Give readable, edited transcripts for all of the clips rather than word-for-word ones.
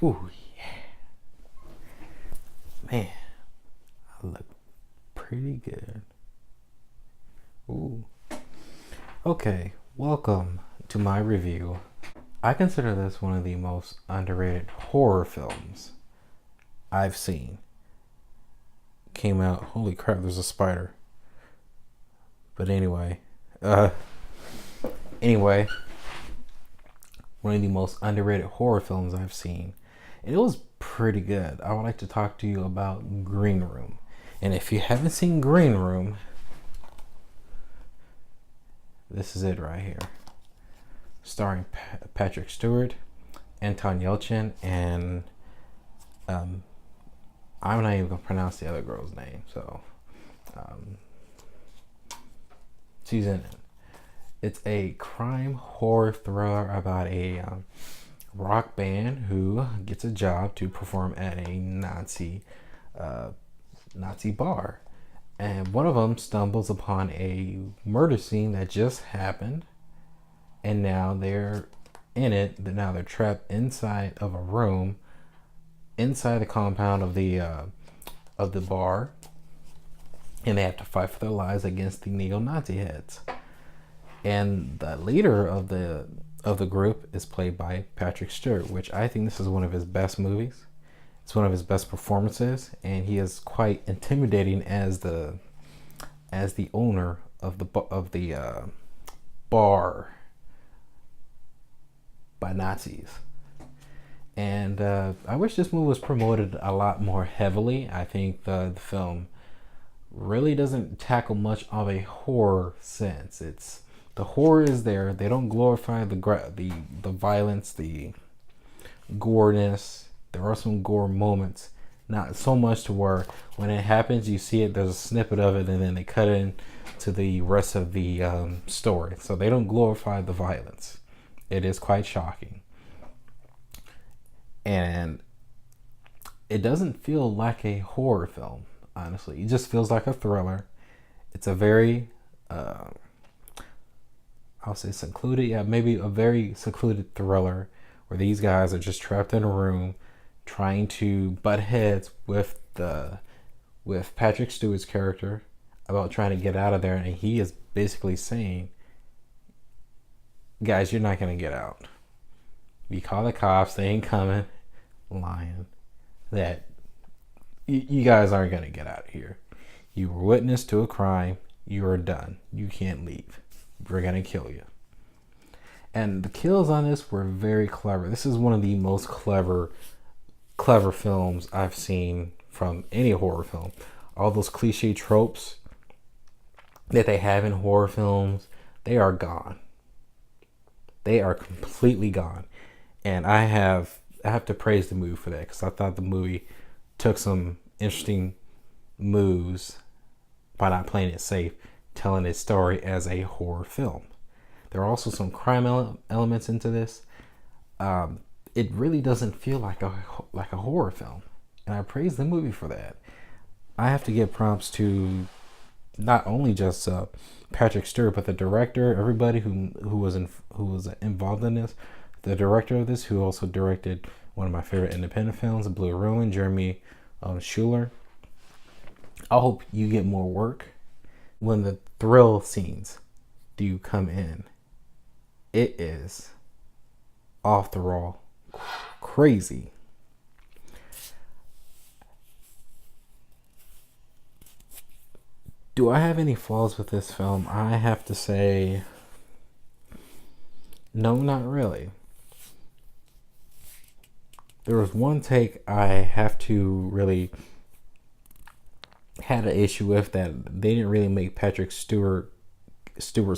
Ooh, man, I look pretty good. Ooh. Okay, welcome to my review. I consider this one of the most underrated horror films I've seen. Came out, holy crap, there's a spider. But uh, anyway, one of the most underrated horror films I've seen. And it was pretty good. I would like to talk to you about Green Room. And if you haven't seen Green Room, this is it right here. Starring Patrick Stewart, Anton Yelchin, and I'm not even gonna pronounce the other girl's name, so she's in it. It's a crime horror thriller about a rock band who gets a job to perform at a Nazi bar, and one of them stumbles upon a murder scene that just happened, and now they're in it. Now they're trapped inside of a room, inside the compound of the bar, and they have to fight for their lives against the neo-Nazi heads. And the leader of the group is played by Patrick Stewart, which I think this is one of his best movies. It's one of his best performances, and he is quite intimidating as the owner of the bar by Nazis. And I wish this movie was promoted a lot more heavily. I think the film really doesn't tackle much of a horror sense. The horror is there. They don't glorify the violence, the goreness. There are some gore moments, not so much to where when it happens you see it, there's a snippet of it, and then they cut in to the rest of the story. So they don't glorify the violence. It is quite shocking, and it doesn't feel like a horror film. Honestly, it just feels like a thriller. It's a very I'll say secluded, yeah, maybe a very secluded thriller where these guys are just trapped in a room trying to butt heads with Patrick Stewart's character about trying to get out of there, and he is basically saying, guys, you're not gonna get out. You call the cops, they ain't coming. Lying. That you guys aren't gonna get out of here. You were witness to a crime. You are done. You can't leave. We're gonna kill you. And the kills on this were very clever. This is one of the most clever films I've seen from any horror film. All those cliche tropes that they have in horror films, they are gone. They are completely gone. And I have to praise the movie for that, because I thought the movie took some interesting moves by not playing it safe, telling its story as a horror film. There are also some crime elements into this. It really doesn't feel like a horror film, and I praise the movie for that. I have to give props to not only just Patrick Stewart, but the director, everybody who was involved in this. The director of this, who also directed one of my favorite independent films, Blue Ruin, Jeremy Schuler. I hope you get more work. When the thrill scenes do come in, it is off the wall crazy. Do I have any flaws with this film? I have to say, no, not really. There was one take I have to really had an issue with, that they didn't really make Patrick Stewart's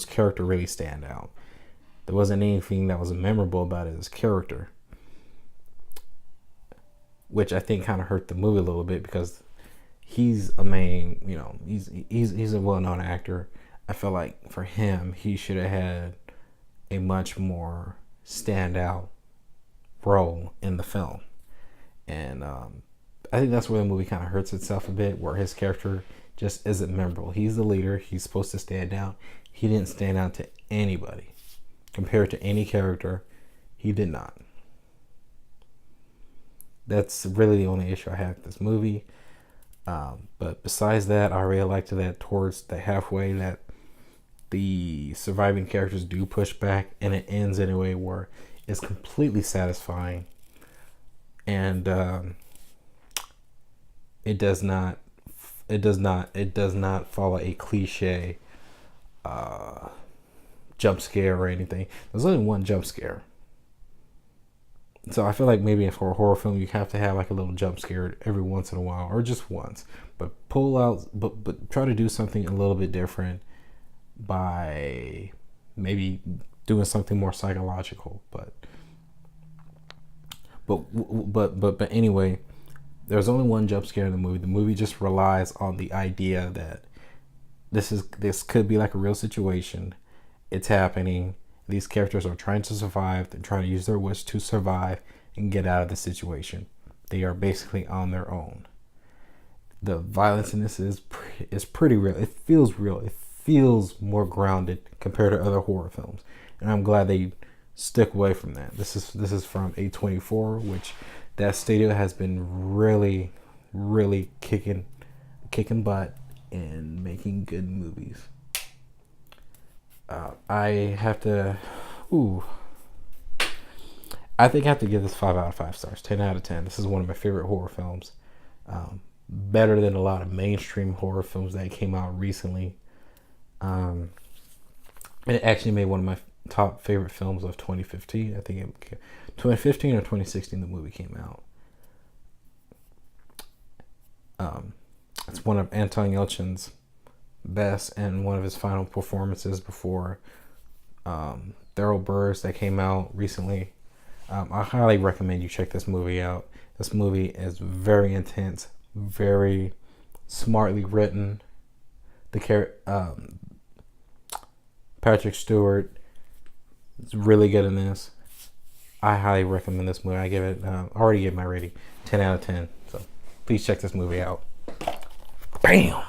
character really stand out. There wasn't anything that was memorable about his character, which I think kind of hurt the movie a little bit, because he's a main, he's a well-known actor. I feel like for him, he should have had a much more standout role in the film. And I think that's where the movie kind of hurts itself a bit, where his character just isn't memorable. He's the leader. He's supposed to stand out. He didn't stand out to anybody. Compared to any character, he did not. That's really the only issue I have with this movie. But besides that, I really liked that towards the halfway that the surviving characters do push back, and it ends in a way where it's completely satisfying, and it does not follow a cliche jump scare or anything. There's only one jump scare. So I feel like maybe for a horror film you have to have like a little jump scare every once in a while, or just once. But but try to do something a little bit different by maybe doing something more psychological. But anyway, there's only one jump scare in the movie. The movie just relies on the idea that this could be like a real situation. It's happening. These characters are trying to survive. They're trying to use their wits to survive and get out of the situation. They are basically on their own. The violence in this is pretty real. It feels real. It feels more grounded compared to other horror films, and I'm glad they stick away from that. This is from A24, which that studio has been really kicking butt and making good movies. I think I have to give this 5 out of 5 stars, 10 out of 10. This is one of my favorite horror films. Better than a lot of mainstream horror films that came out recently. And it actually made one of my top favorite films of 2015. I think it 2015 or 2016 the movie came out. It's one of Anton Yelchin's best and one of his final performances before Thoroughbreds that came out recently. I highly recommend you check this movie out. This movie is very intense, very smartly written. Patrick Stewart is really good in this. I highly recommend this movie. I give it already gave my rating 10 out of 10. So please check this movie out. Bam!